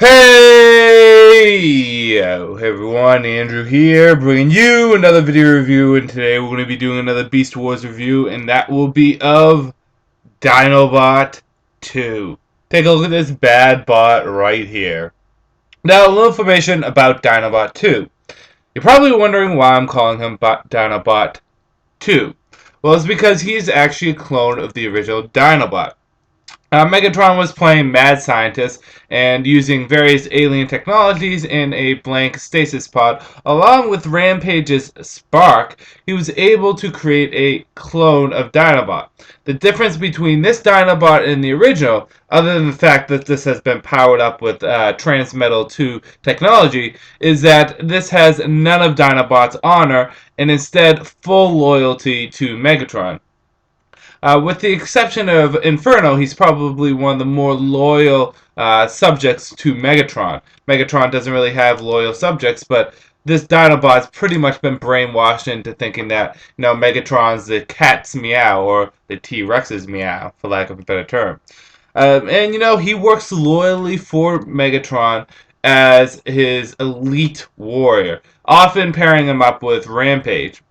Hey! Hey everyone, Andrew here, bringing you another video review, and today we're going to be doing another Beast Wars review, and that will be of Dinobot 2. Take a look at this bad bot right here. Now, a little information about Dinobot 2. You're probably wondering why I'm calling him Dinobot 2. Well, it's because he's actually a clone of the original Dinobot. Megatron was playing mad scientist and using various alien technologies in a blank stasis pod. Along with Rampage's Spark, he was able to create a clone of Dinobot. The difference between this Dinobot and the original, other than the fact that this has been powered up with Transmetal 2 technology, is that this has none of Dinobot's honor and instead full loyalty to Megatron. With the exception of Inferno, he's probably one of the more loyal subjects to Megatron. Megatron doesn't really have loyal subjects, but this Dinobot's pretty much been brainwashed into thinking that Megatron's the cat's meow or the T-Rex's meow, for lack of a better term. And he works loyally for Megatron as his elite warrior, often pairing him up with Rampage.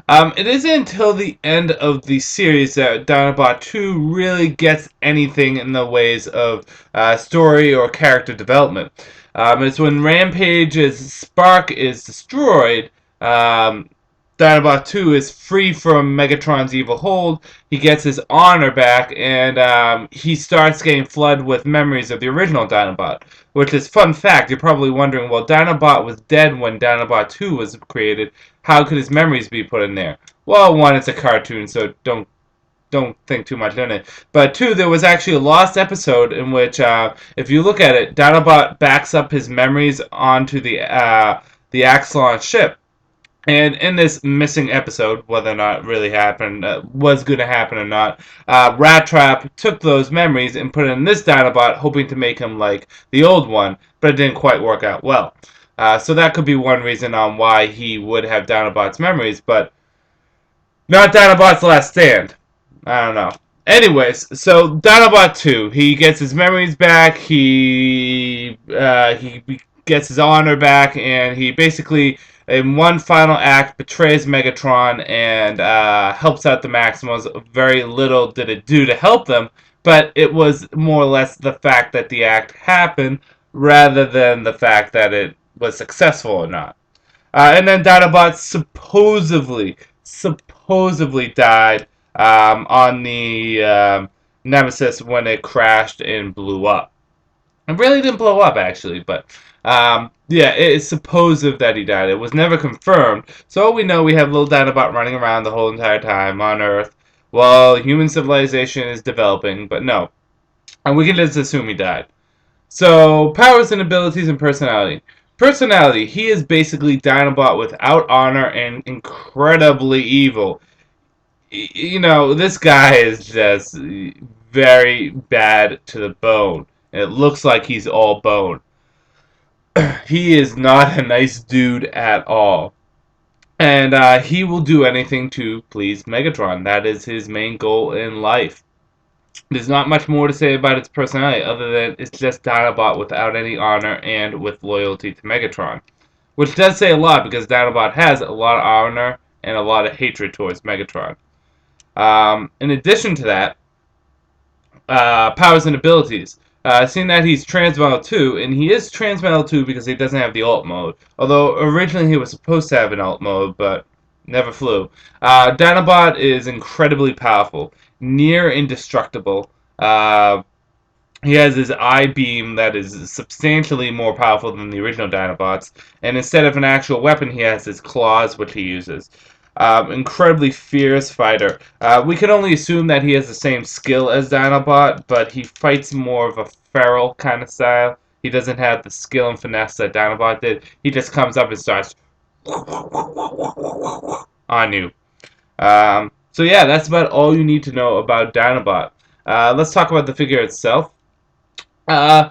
It isn't until the end of the series that Dinobot 2 really gets anything in the ways of story or character development. It's when Rampage's spark is destroyed, Dinobot 2 is free from Megatron's evil hold. He gets his honor back, and he starts getting flooded with memories of the original Dinobot. Which is fun fact. You're probably wondering, well, Dinobot was dead when Dinobot 2 was created. How could his memories be put in there? Well, one, it's a cartoon, so don't think too much in it. But two, there was actually a lost episode in which, if you look at it, Dinobot backs up his memories onto the Axelon ship. And in this missing episode, whether or not it really happened, was going to happen or not, Rat Trap took those memories and put it in this Dinobot, hoping to make him like the old one, but it didn't quite work out well. So that could be one reason on why he would have Dinobot's memories, but not Dinobot's Last Stand. I don't know. Anyways, so Dinobot 2, he gets his memories back, he gets his honor back, and he basically, in one final act, betrays Megatron and helps out the Maximals. Very little did it do to help them, but it was more or less the fact that the act happened rather than the fact that it was successful or not. And then Dinobot supposedly died on the Nemesis when it crashed and blew up. It really didn't blow up, actually, but yeah, it's supposed that he died. It was never confirmed. So all we know, we have little Dinobot running around the whole entire time on Earth while human civilization is developing, but no. And we can just assume he died. So, powers and abilities and personality. Personality, he is basically Dinobot without honor and incredibly evil. This guy is just very bad to the bone. It looks like he's all bone. He is not a nice dude at all. And he will do anything to please Megatron. That is his main goal in life. There's not much more to say about its personality other than it's just Dinobot without any honor and with loyalty to Megatron. Which does say a lot because Dinobot has a lot of honor and a lot of hatred towards Megatron. In addition to that, powers and abilities. Seeing that he's Transmetal 2, and he is Transmetal 2 because he doesn't have the alt mode. Although originally he was supposed to have an alt mode, but never flew. Dinobot is incredibly powerful, near indestructible. He has his eye beam that is substantially more powerful than the original Dinobots, and instead of an actual weapon, he has his claws, which he uses. Incredibly fierce fighter. We can only assume that he has the same skill as Dinobot, but he fights more of a feral kind of style. He doesn't have the skill and finesse that Dinobot did. He just comes up and starts on you. So yeah, that's about all you need to know about Dinobot. Let's talk about the figure itself. Uh,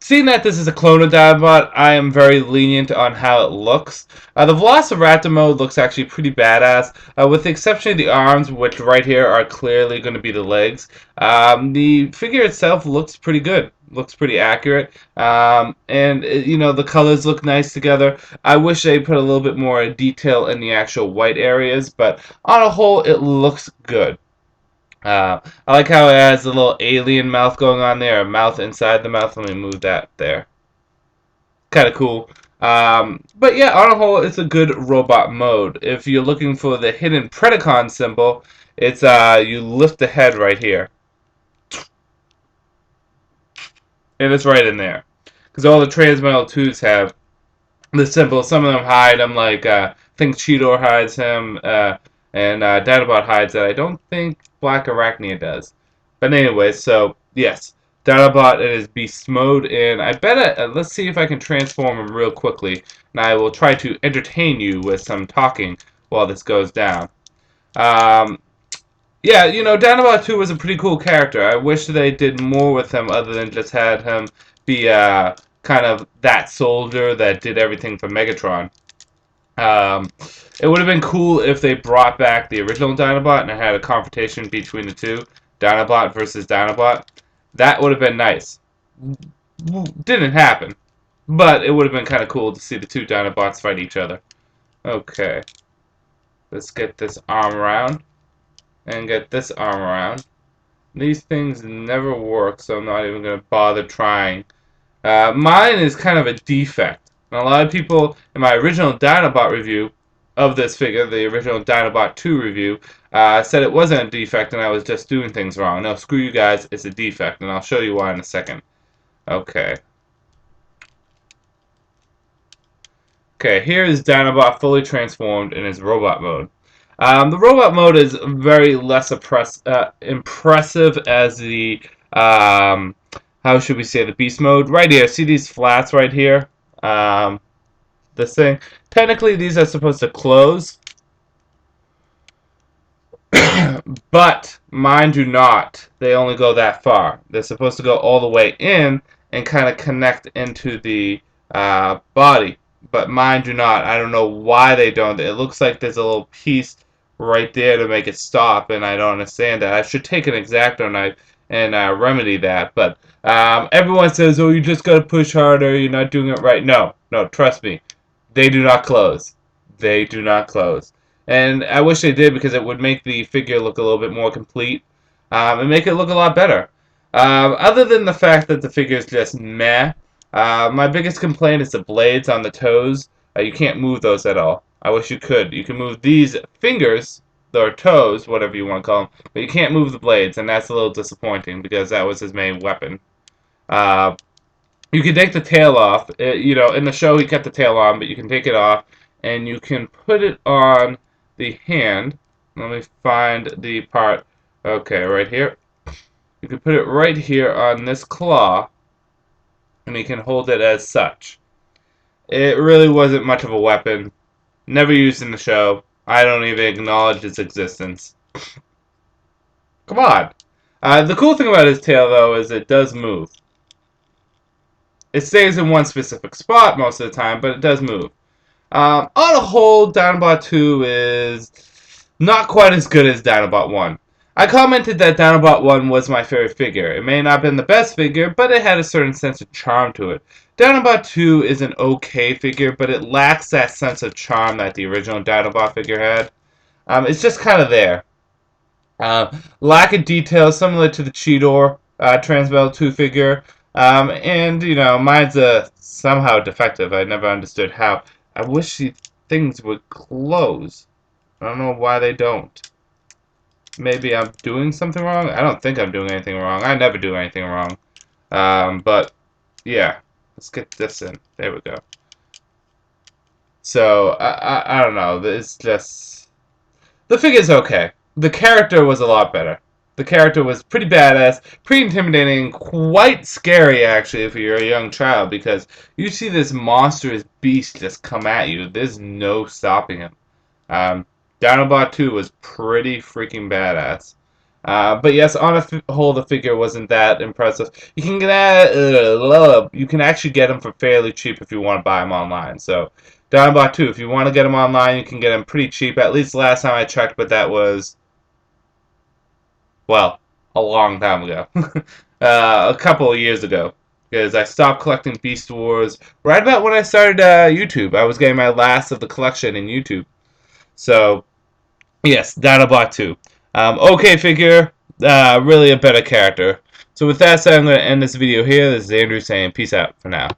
Seeing that this is a clone of Dinobot, I am very lenient on how it looks. The Velociraptor mode looks actually pretty badass, with the exception of the arms, which right here are clearly going to be the legs. The figure itself looks pretty good, looks pretty accurate, and you know, the colors look nice together. I wish they put a little bit more detail in the actual white areas, but on a whole, it looks good. I like how it has a little alien mouth going on there, a mouth inside the mouth. Let me move that there. Kind of cool. But yeah, on a whole, it's a good robot mode. If you're looking for the hidden Predacon symbol, it's you lift the head right here, and it's right in there. Because all the Transmetal 2s have the symbol. Some of them hide them, like I think Cheetor hides him, and Dinobot hides it. I don't think Black Arachnia does. But anyway, so yes, Dinobot in his beast mode, and I bet let's see if I can transform him real quickly, and I will try to entertain you with some talking while this goes down. Um, yeah, you know, Dinobot 2 was a pretty cool character. I wish they did more with him other than just had him be kind of that soldier that did everything for Megatron. Um, it would have been cool if they brought back the original Dinobot and had a confrontation between the two, Dinobot versus Dinobot. That would have been nice. Didn't happen, but it would have been kind of cool to see the two Dinobots fight each other. Okay, let's get this arm around and get this arm around. These things never work, so I'm not even going to bother trying. Mine is kind of a defect. And a lot of people in my original Dinobot review of this figure, the original Dinobot 2 review, said it wasn't a defect and I was just doing things wrong. No, screw you guys, it's a defect, and I'll show you why in a second. Okay. Okay, here is Dinobot fully transformed in his robot mode. The robot mode is very less impressive as the, how should we say, the beast mode. Right here, see these flats right here? This thing. Technically, these are supposed to close, but mine do not. They only go that far. They're supposed to go all the way in and kind of connect into the body, but mine do not. I don't know why they don't. It looks like there's a little piece right there to make it stop, and I don't understand that. I should take an X-Acto knife and remedy that, but everyone says, oh, you just got to push harder, you're not doing it right. No, no, trust me. They do not close. They do not close. And I wish they did because it would make the figure look a little bit more complete and make it look a lot better. Other than the fact that the figure is just meh, my biggest complaint is the blades on the toes. You can't move those at all. I wish you could. You can move these fingers, or toes, whatever you want to call them, but you can't move the blades, and that's a little disappointing because that was his main weapon. Uh, you can take the tail off. You know, in the show he kept the tail on, but you can take it off, and you can put it on the hand. Let me find the part. Okay, right here. You can put it right here on this claw, and you can hold it as such. It really wasn't much of a weapon. Never used in the show. I don't even acknowledge its existence. Come on. The cool thing about his tail, though, is it does move. It stays in one specific spot most of the time, but it does move. On the whole, Dinobot 2 is not quite as good as Dinobot 1. I commented that Dinobot 1 was my favorite figure. It may not have been the best figure, but it had a certain sense of charm to it. Dinobot 2 is an okay figure, but it lacks that sense of charm that the original Dinobot figure had. It's just kind of there. Lack of detail, similar to the Cheetor Transmetal 2 figure. And, you know, mine's somehow defective. I never understood how. I wish these things would close. I don't know why they don't. Maybe I'm doing something wrong? I don't think I'm doing anything wrong. I never do anything wrong. But, yeah. Let's get this in. There we go. So, I don't know. It's just... The figure's okay. The character was a lot better. The character was pretty badass, pretty intimidating, quite scary actually if you're a young child because you see this monstrous beast just come at you. There's no stopping him. Dinobot 2 was pretty freaking badass. But yes, on a whole, the figure wasn't that impressive. You can actually get them for fairly cheap if you want to buy them online. So, Dinobot 2, if you want to get them online, you can get them pretty cheap. At least last time I checked, but that was, well, a long time ago. A couple of years ago. Because I stopped collecting Beast Wars right about when I started YouTube. I was getting my last of the collection in YouTube. So, yes, Dinobot 2. Okay figure, really a better character. So with that said, I'm going to end this video here. This is Andrew saying peace out for now.